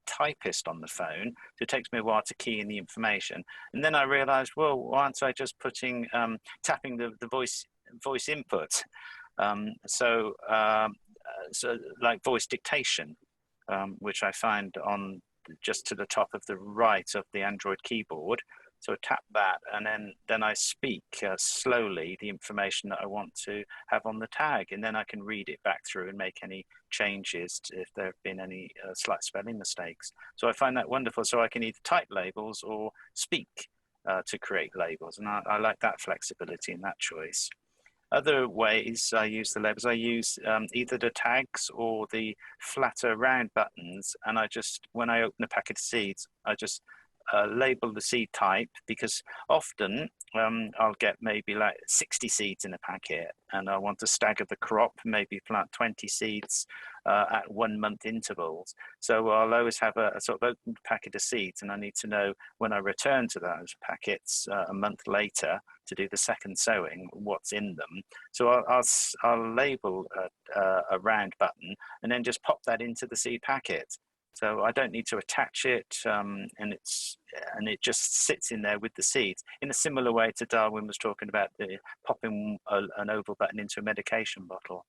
typist on the phone, so it takes me a while to key in the information. And then I realized, well, why aren't I just tapping the voice input? So like voice dictation, which I find on just to the top of the right of the Android keyboard. So I tap that, and then I speak slowly the information that I want to have on the tag, and then I can read it back through and make any changes if there have been any slight spelling mistakes. So I find that wonderful. So I can either type labels or speak to create labels, and I like that flexibility and that choice. Other ways I use the labels, I use either the tags or the flatter round buttons, and when I open a packet of seeds, I just label the seed type, because often I'll get maybe like 60 seeds in a packet, and I want to stagger the crop, maybe plant 20 seeds at 1 month intervals. So I'll always have a sort of open packet of seeds, and I need to know when I return to those packets a month later to do the second sowing, what's in them. So I'll label a round button and then just pop that into the seed packet. So I don't need to attach it, and it just sits in there with the seeds in a similar way to Darwin was talking about the popping an oval button into a medication bottle.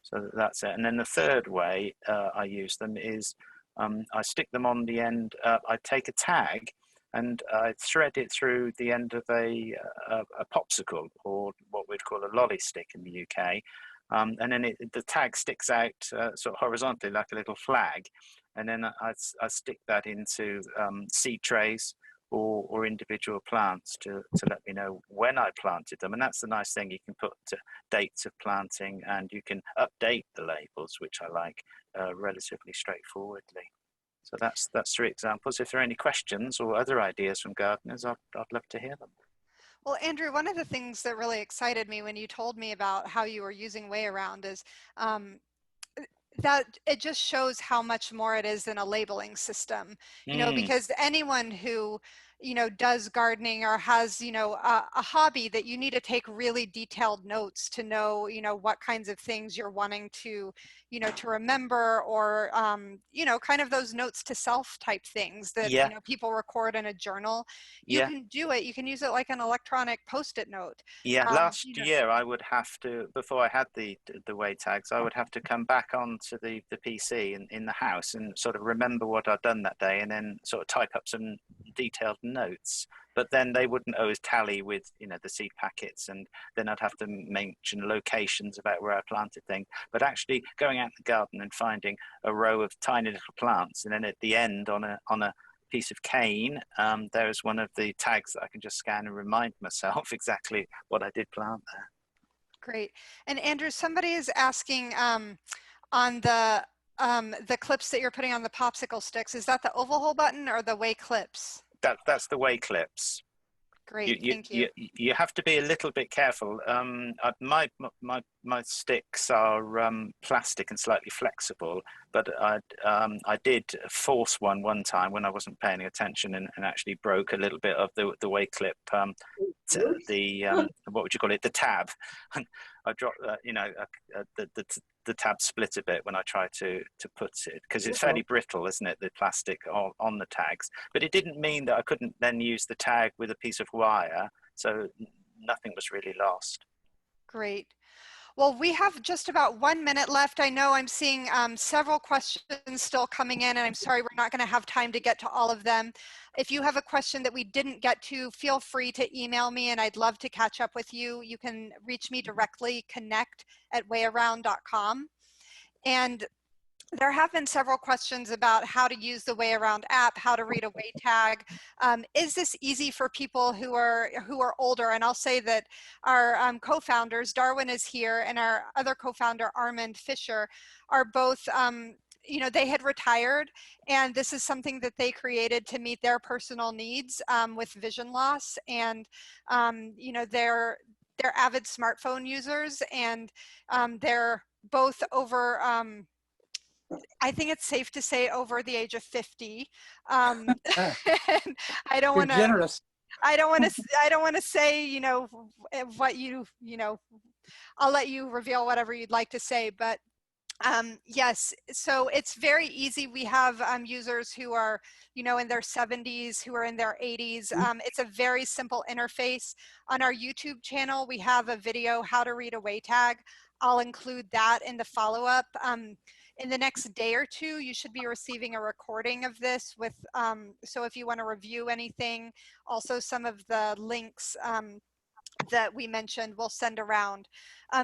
So that's it. And then the third way I use them is I stick them on the end. I take a tag and I thread it through the end of a popsicle, or what we'd call a lolly stick in the UK. And then the tag sticks out sort of horizontally like a little flag. And then I stick that into seed trays or individual plants to let me know when I planted them. And that's the nice thing, you can put dates of planting, and you can update the labels, which I like relatively straightforwardly. So that's 3 examples. If there are any questions or other ideas from gardeners, I'd love to hear them. Well, Andrew, one of the things that really excited me when you told me about how you were using WayAround is that it just shows how much more it is than a labeling system, you know, because anyone who, you know, does gardening or has, you know, a hobby that you need to take really detailed notes to know, you know, what kinds of things you're wanting to, you know, to remember, or, you know, kind of those notes to self type things that, you know, people record in a journal. You can do it. You can use it like an electronic Post-it note. Last year I would have to, before I had the WayTags, I would have to come back onto the PC in the house and sort of remember what I'd done that day, and then sort of type up some detailed notes. But then they wouldn't always tally with, you know, the seed packets, and then I'd have to mention locations about where I planted things. But actually going out in the garden and finding a row of tiny little plants, and then at the end on a piece of cane, there's one of the tags that I can just scan and remind myself exactly what I did plant there. Great. And Andrew, somebody is asking on the clips that you're putting on the popsicle sticks, is that the oval hole button or the Way clips? That's the Way clips. Great, thank you. You have to be a little bit careful. My sticks are plastic and slightly flexible, but I did force one time when I wasn't paying attention, and actually broke a little bit of the Way clip, what would you call it, the tab. I dropped, you know, the tab split a bit when I tried to put it, because it's fairly brittle, isn't it, the plastic on the tags. But it didn't mean that I couldn't then use the tag with a piece of wire, so nothing was really lost. Great. Well, we have just about 1 minute left. I know I'm seeing several questions still coming in, and I'm sorry we're not going to have time to get to all of them. If you have a question that we didn't get to, feel free to email me, and I'd love to catch up with you. You can reach me directly, connect@wayaround.com. And There have been several questions about how to use the WayAround app, how to read a WayTag. Is this easy for people who are older? And I'll say that our co-founders, Darwin is here, and our other co-founder, Armand Fisher, are both, you know, they had retired, and this is something that they created to meet their personal needs with vision loss. And, you know, they're avid smartphone users, and they're both over, I think it's safe to say over the age of 50. I don't want to. Generous. I don't want to say, you know, what you know. I'll let you reveal whatever you'd like to say, but yes. So it's very easy. We have users who are, you know, in their 70s, who are in their 80s. It's a very simple interface. On our YouTube channel, we have a video, how to read a WayTag. I'll include that in the follow-up. In the next day or two, you should be receiving a recording of this with, so if you want to review anything, also some of the links that we mentioned we'll send around.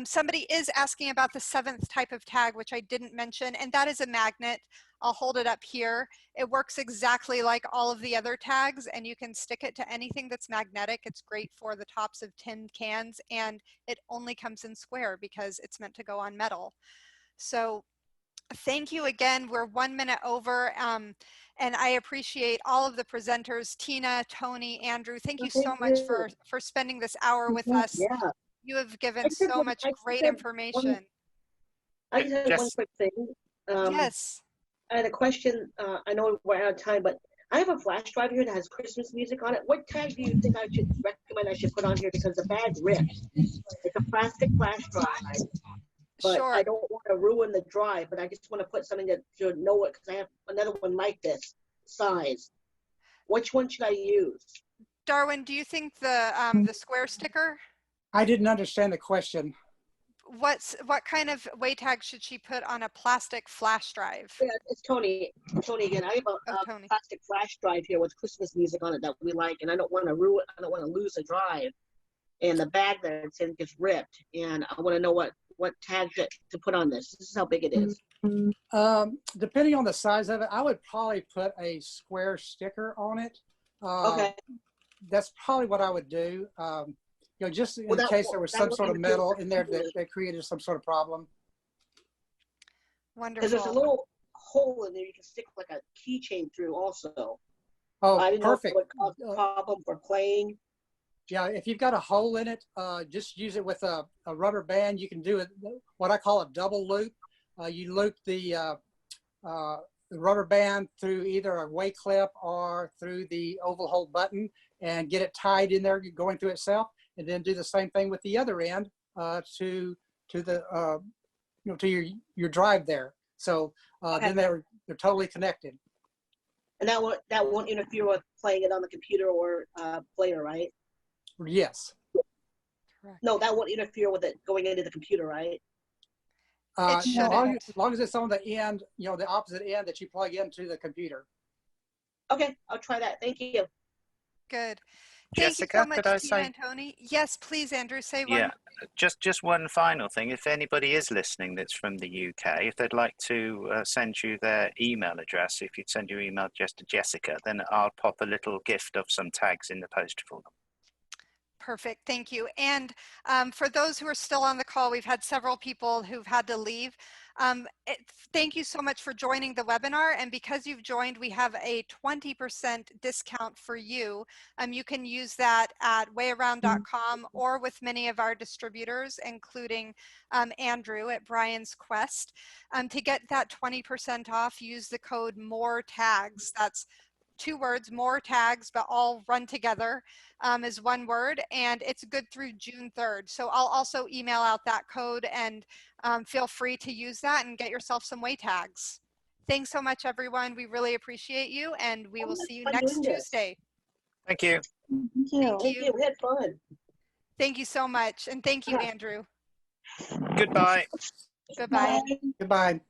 Somebody is asking about the 7th type of tag, which I didn't mention, and that is a magnet. I'll hold it up here. It works exactly like all of the other tags, and you can stick it to anything that's magnetic. It's great for the tops of tin cans, and it only comes in square because it's meant to go on metal. So thank you again. We're 1 minute over, and I appreciate all of the presenters, Tina, Tony, Andrew. Thank you so much for spending this hour with us. Yeah. You have given so much great information. I just had one quick thing. Yes. I had a question. I know we're out of time, but I have a flash drive here that has Christmas music on it. What tag do you think I should recommend I should put on here, because the bag ripped? It's a plastic flash drive. But sure. I don't want to ruin the drive, but I just want to put something that should know it, because I have another one like this size. Which one should I use? Darwin, do you think the square sticker? I didn't understand the question. What kind of WayTag should she put on a plastic flash drive? Yeah, it's Tony. Tony again. I have a plastic flash drive here with Christmas music on it that we like, and I don't want to ruin. I don't want to lose the drive, and the bag that it's in gets ripped, and I want to know what tag to put on this. This is how big it is. Depending on the size of it, I would probably put a square sticker on it. Okay. That's probably what I would do. You know, just in case there was some sort of metal in there that created some sort of problem. Wonderful. Because there's a little hole in there you can stick like a keychain through also. Oh, I didn't perfect. know if it would cause a problem for playing. Yeah, if you've got a hole in it, just use it with a rubber band. You can do it, what I call a double loop. You loop the rubber band through either a way clip or through the oval hole button and get it tied in there, going through itself, and then do the same thing with the other end to the you know, to your drive there. So then they're totally connected. And that won't interfere with playing it on the computer or player, right? Yes. No, that won't interfere with it going into the computer, right? It shouldn't. As long as it's on the end, you know, the opposite end that you plug into the computer. Okay, I'll try that. Thank you. Good. Jessica, Thank you so much, Tina and Tony. Yes, please, Andrew, say one. Yeah, just one final thing. If anybody is listening that's from the UK, if they'd like to send you their email address, if you'd send your email just to Jessica, then I'll pop a little gift of some tags in the post for them. Perfect, thank you. And for those who are still on the call, we've had several people who've had to leave. Thank you so much for joining the webinar. And because you've joined, we have a 20% discount for you. You can use that at wayaround.com or with many of our distributors, including Andrew at Bryan's Quest. To get that 20% off, use the code MORETAGS. That's 2 words, more tags, but all run together is 1 word, and it's good through June 3rd. So I'll also email out that code, and feel free to use that and get yourself some WayTags. Thanks so much, everyone. We really appreciate you, and we will see you next Tuesday. Thank you. Thank you. We had fun. Thank you so much, and thank you, Andrew. Goodbye. Goodbye. Goodbye.